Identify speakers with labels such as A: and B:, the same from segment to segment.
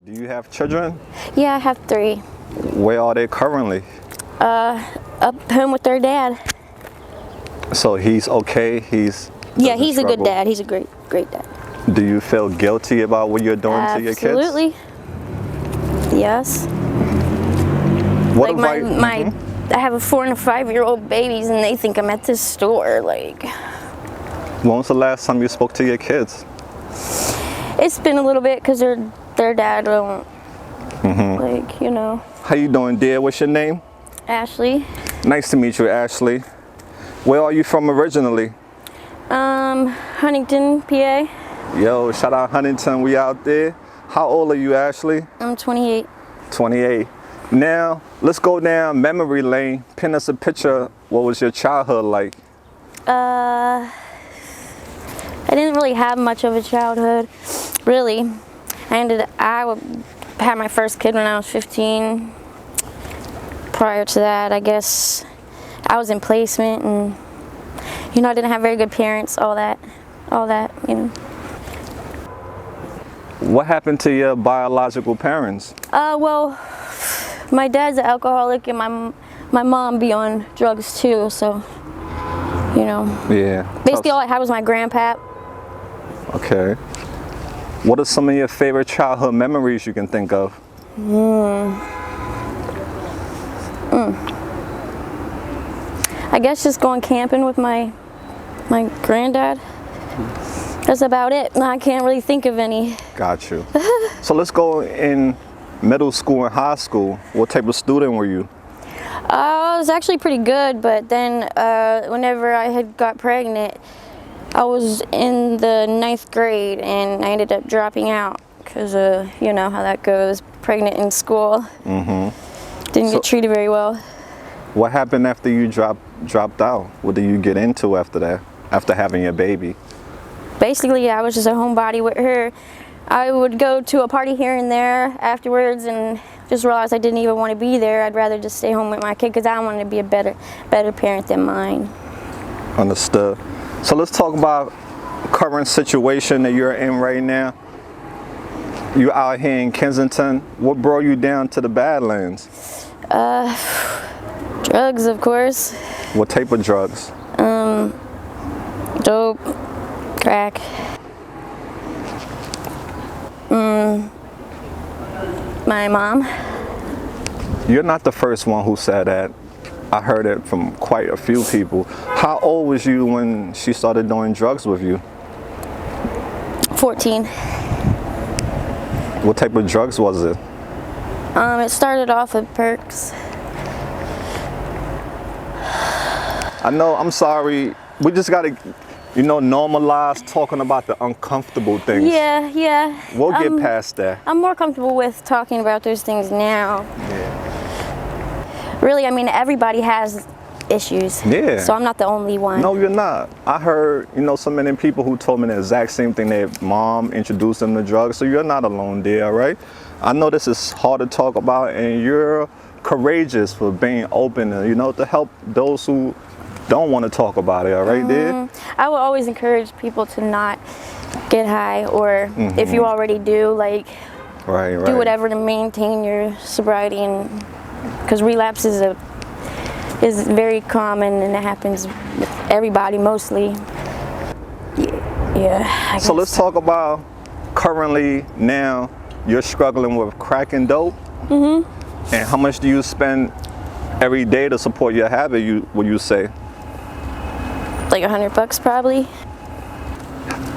A: Do you have children?
B: Yeah, I have 3.
A: Where are they currently?
B: Up home with their dad.
A: So he's okay?
B: Yeah, he's a good dad. He's a great dad.
A: Do you feel guilty about what you're doing to your kids?
B: Absolutely. Yes.
A: What
B: like I have a 4 and a 5-year-old babies, and they think I'm at this store. Like,
A: when was the last time you spoke to your kids?
B: It's been a little bit because their dad won't. Like, you know.
A: How you doing, dear? What's your name?
B: Ashley.
A: Nice to meet you, Ashley. Where are you from originally?
B: Huntington, PA.
A: Yo, shout out Huntington, we out there. How old are you, Ashley?
B: I'm 28.
A: 28. Now, let's go down memory lane. Paint us a picture. What was your childhood like?
B: I didn't really have much of a childhood, really. I had my first kid when I was 15. Prior to that, I guess I was in placement, and you know, I didn't have very good parents, all that, you know.
A: What happened to your biological parents?
B: Well, my dad's an alcoholic, and my mom be on drugs too, so, you know.
A: Yeah.
B: Basically, all I had was my grandpap.
A: Okay. What are some of your favorite childhood memories you can think of?
B: I guess just going camping with my granddad. That's about it. I can't really think of any. Got you.
A: So let's go in middle school and high school. What type of student were you?
B: I was actually pretty good, but then whenever I had got pregnant, I was in the 9th grade, and I ended up dropping out because you know how that goes, pregnant in school. Didn't get treated very well.
A: What happened after you dropped out? What did you get into after that, after having your baby?
B: Basically, I was just a homebody with her. I would go to a party here and there afterwards and just realized I didn't even want to be there. I'd rather just stay home with my kid because I wanted to be a better parent than mine.
A: Understood. So let's talk about current situation that you're in right now. You're out here in Kensington. What brought you down to the Badlands?
B: Drugs, of course.
A: What type of drugs?
B: Dope, crack. My mom.
A: You're not the first one who said that. I heard it from quite a few people. How old was you when she started doing drugs with you?
B: 14.
A: What type of drugs was it?
B: It started off with perks.
A: I know, I'm sorry. We just gotta, you know, normalize talking about the uncomfortable things.
B: Yeah.
A: We'll get past that.
B: I'm more comfortable with talking about those things now.
A: Yeah.
B: Really, I mean, everybody has issues.
A: Yeah.
B: So I'm not the only one.
A: No, you're not. I heard, you know, so many people who told me the exact same thing. Their mom introduced them to drugs. So you're not alone there, all right? I know this is hard to talk about, and you're courageous for being open, you know, to help those who don't want to talk about it, all right, dear?
B: I will always encourage people to not get high, or if you already do, like, do whatever to maintain your sobriety, and because relapse is very common, and it happens with everybody mostly. Yeah.
A: So let's talk about currently now. You're struggling with crack and dope. And how much do you spend every day to support your habit? Would you say?
B: Like $100 probably.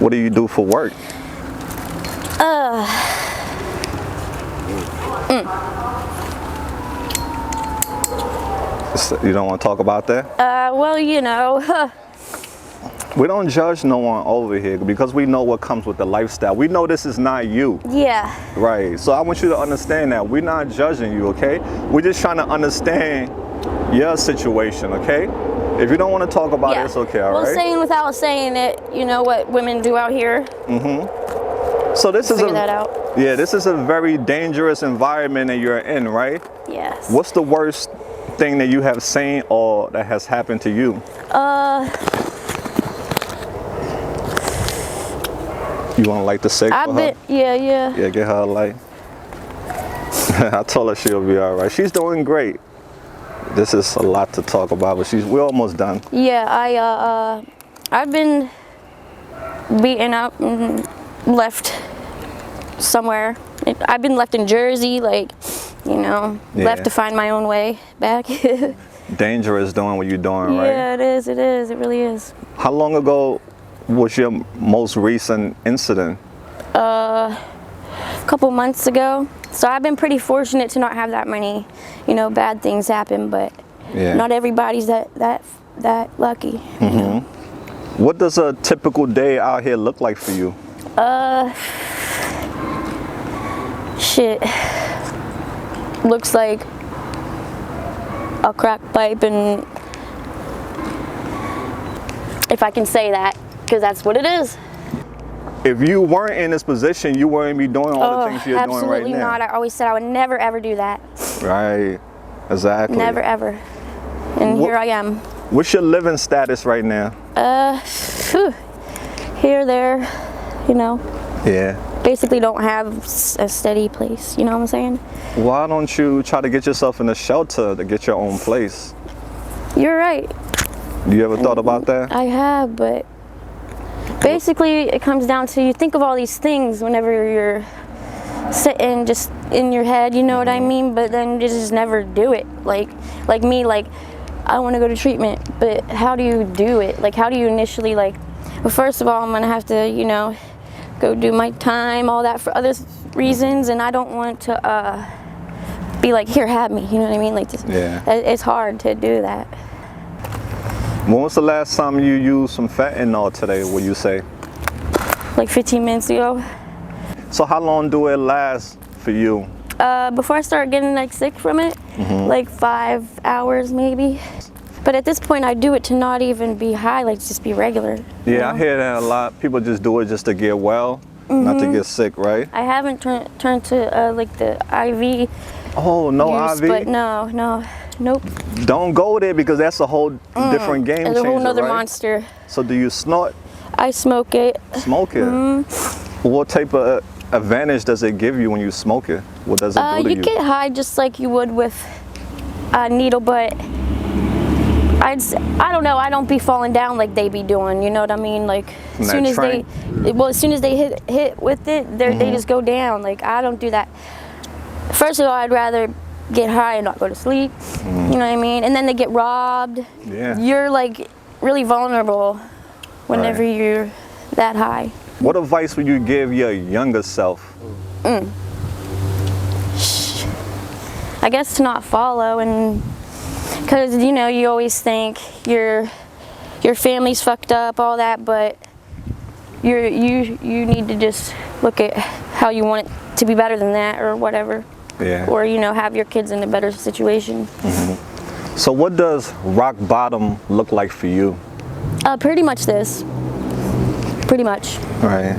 A: What do you do for work? You don't want to talk about that?
B: Well, you know.
A: We don't judge no one over here because we know what comes with the lifestyle. We know this is not you.
B: Yeah.
A: Right. So I want you to understand that we're not judging you, okay? We're just trying to understand your situation, okay? If you don't want to talk about it, it's okay, all right?
B: Well, saying without saying it, you know what women do out here.
A: So this is
B: figure that out.
A: Yeah, this is a very dangerous environment that you're in, right?
B: Yes.
A: What's the worst thing that you have seen or that has happened to you? You want to light the cig for her?
B: Yeah.
A: Yeah, get her a light. I told her she'll be all right. She's doing great. This is a lot to talk about, but we're almost done.
B: Yeah, I've been beaten up and left somewhere. I've been left in Jersey, like, you know, left to find my own way back.
A: Dangerous doing what you're doing, right?
B: Yeah, it is, it really is.
A: How long ago was your most recent incident?
B: A couple months ago. So I've been pretty fortunate to not have that many, you know, bad things happen, but not everybody's that lucky. You know?
A: What does a typical day out here look like for you?
B: Shit. Looks like a crack pipe, and if I can say that, because that's what it is.
A: If you weren't in this position, you wouldn't be doing all the things you're doing right now.
B: Absolutely not. I always said I would never ever do that.
A: Right. Exactly.
B: Never ever. And here I am.
A: What's your living status right now?
B: Here, there, you know.
A: Yeah.
B: Basically don't have a steady place, you know what I'm saying?
A: Why don't you try to get yourself in a shelter to get your own place?
B: You're right.
A: You ever thought about that?
B: I have, but basically it comes down to, you think of all these things whenever you're sitting just in your head, you know what I mean? But then you just never do it. Like me, like, I want to go to treatment, but how do you do it? Like, how do you initially, like, well, first of all, I'm gonna have to, you know, go do my time, all that for other reasons, and I don't want to be like, here, have me, you know what I mean? Like, just, it's hard to do that.
A: When was the last time you used some fentanyl today, would you say?
B: Like 15 minutes ago.
A: So how long do it last for you?
B: Before I start getting like sick from it, like 5 hours maybe. But at this point, I do it to not even be high, like just be regular.
A: Yeah, I hear that a lot. People just do it just to get well, not to get sick, right?
B: I haven't turned to like the IV.
A: Oh, no
B: use,
A: IV?
B: But nope.
A: Don't go there, because that's a whole different game changer,
B: It's a whole nother
A: right?
B: monster.
A: So do you snort?
B: I smoke it.
A: Smoke it? What type of advantage does it give you when you smoke it? What does it do to you?
B: You get high just like you would with a needle, but I don't know, I don't be falling down like they be doing, you know what I mean? Like, as soon as they hit with it, they just go down. Like, I don't do that. First of all, I'd rather get high and not go to sleep, you know what I mean? And then they get robbed.
A: Yeah.
B: You're like really vulnerable whenever you're that high.
A: What advice would you give your younger self?
B: I guess to not follow, and because, you know, you always think your family's fucked up, all that, but you need to just look at how you want it to be better than that, or whatever.
A: Yeah.
B: Or, you know, have your kids in a better situation.
A: So what does rock bottom look like for you?
B: Pretty much this. Pretty much.
A: Right.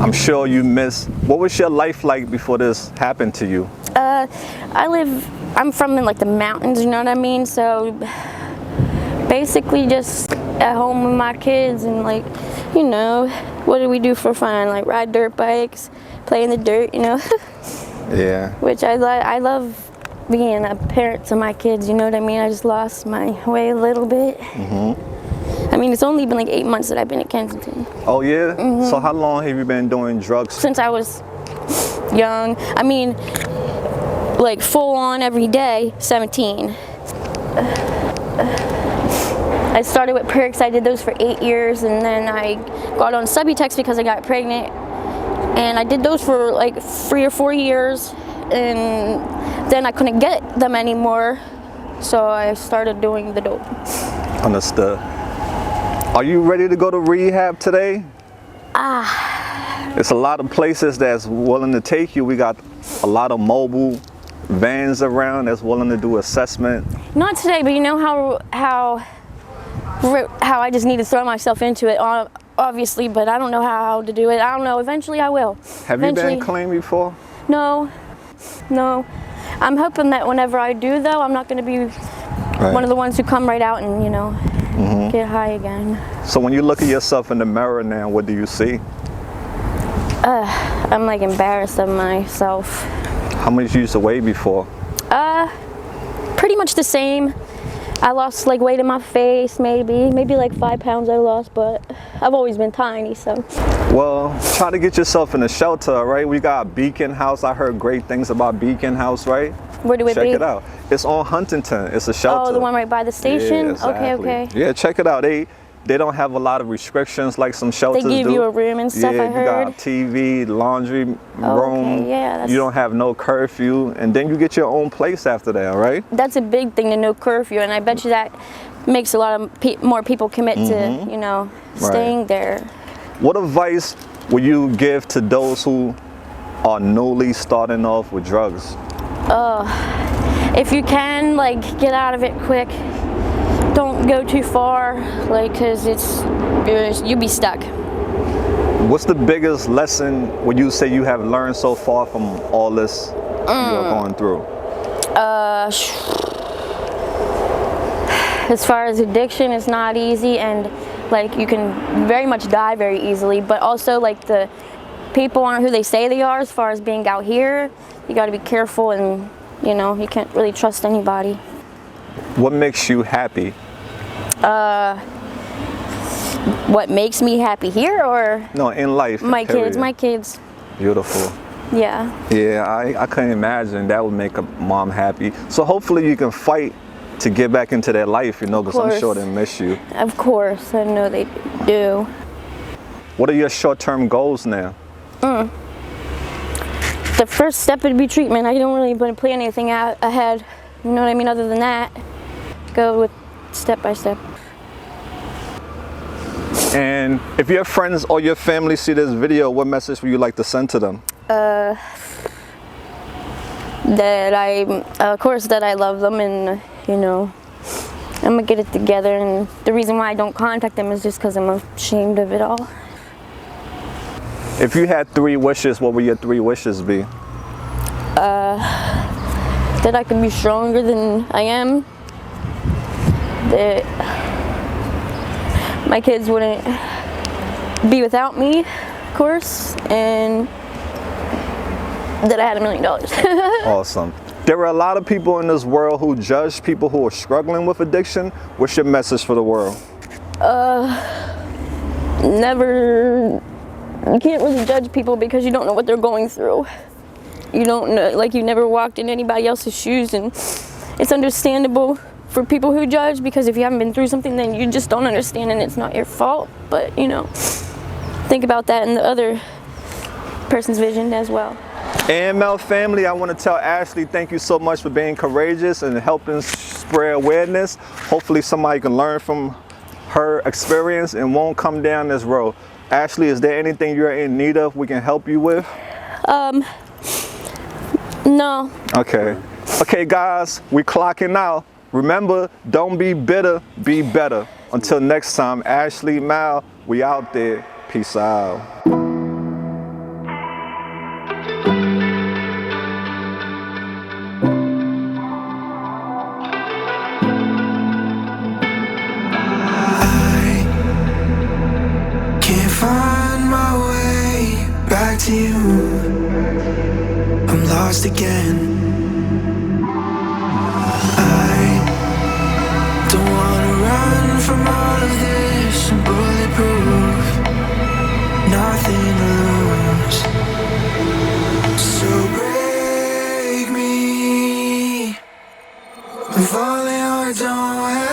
A: I'm sure you miss. What was your life like before this happened to you?
B: I'm from in like the mountains, you know what I mean? So basically just at home with my kids, and like, you know, what do we do for fun? Like ride dirt bikes, play in the dirt, you know?
A: Yeah.
B: Which I love being a parent to my kids, you know what I mean? I just lost my way a little bit. I mean, it's only been like 8 months that I've been at Kensington.
A: Oh yeah? So how long have you been doing drugs?
B: Since I was young. I mean, like full on every day, 17. I started with perks. I did those for 8 years, and then I got on Subutex because I got pregnant, and I did those for like 3 or 4 years, and then I couldn't get them anymore, so I started doing the dope.
A: Understood. Are you ready to go to rehab today? It's a lot of places that's willing to take you. We got a lot of mobile vans around that's willing to do assessment.
B: Not today, but you know how I just need to throw myself into it, obviously, but I don't know how to do it. I don't know. Eventually I will.
A: Have you been clean before?
B: No. I'm hoping that whenever I do, though, I'm not going to be one of the ones who come right out and, you know, get high again.
A: So when you look at yourself in the mirror now, what do you see?
B: I'm like embarrassed of myself.
A: How much you used to weigh before?
B: Pretty much the same. I lost like weight in my face, maybe like 5 pounds I lost, but I've always been tiny, so.
A: Well, try to get yourself in a shelter, right? We got Beacon House. I heard great things about Beacon House, right?
B: Where do it be?
A: Check it out. It's on Huntington. It's a shelter.
B: Oh, the one right by the station?
A: Yeah, exactly.
B: Okay.
A: Yeah, check it out. They don't have a lot of restrictions like some shelters do.
B: They give you a room and stuff, I heard.
A: Yeah, you got TV, laundry room.
B: Okay, yeah.
A: You don't have no curfew, and then you get your own place after that, right?
B: That's a big thing, to no curfew, and I bet you that makes a lot of more people commit to, you know, staying there.
A: What advice would you give to those who are newly starting off with drugs?
B: If you can, like, get out of it quick. Don't go too far, like, cause you'll be stuck.
A: What's the biggest lesson would you say you have learned so far from all this you're going through?
B: As far as addiction, it's not easy, and like you can very much die very easily, but also like the people aren't who they say they are as far as being out here. You got to be careful, and you know, you can't really trust anybody.
A: What makes you happy?
B: What makes me happy here, or?
A: No, in life.
B: My
A: period.
B: kids.
A: Beautiful.
B: Yeah.
A: Yeah, I couldn't imagine that would make a mom happy. So hopefully you can fight to get back into their life, you know, because I'm sure they miss you.
B: Of course, I know they do.
A: What are your short-term goals now?
B: The first step would be treatment. I don't really want to plan anything out ahead. You know what I mean? Other than that, go with step by step.
A: And if your friends or your family see this video, what message would you like to send to them?
B: That I love them, and you know, I'm gonna get it together. And the reason why I don't contact them is just because I'm ashamed of it all.
A: If you had 3 wishes, what would your 3 wishes be?
B: That I could be stronger than I am. That my kids wouldn't be without me, of course, and that I had $1 million.
A: Awesome. There are a lot of people in this world who judge people who are struggling with addiction. What's your message for the world?
B: You can't really judge people because you don't know what they're going through. You don't know, like, you never walked in anybody else's shoes, and it's understandable for people who judge, because if you haven't been through something, then you just don't understand, and it's not your fault. But you know, think about that in the other person's vision as well.
A: AML family, I want to tell Ashley, thank you so much for being courageous and helping spread awareness. Hopefully somebody can learn from her experience and won't come down this road. Ashley, is there anything you're in need of we can help you with?
B: No.
A: Okay. Okay, guys, we clocking out. Remember, don't be bitter, be better. Until next time, Ashley, Mal, we out there. Peace out.
C: Find my way back to you. I'm lost again. I don't wanna run from all of this. I'm bulletproof, nothing to lose. So break me. I'm falling hard, don't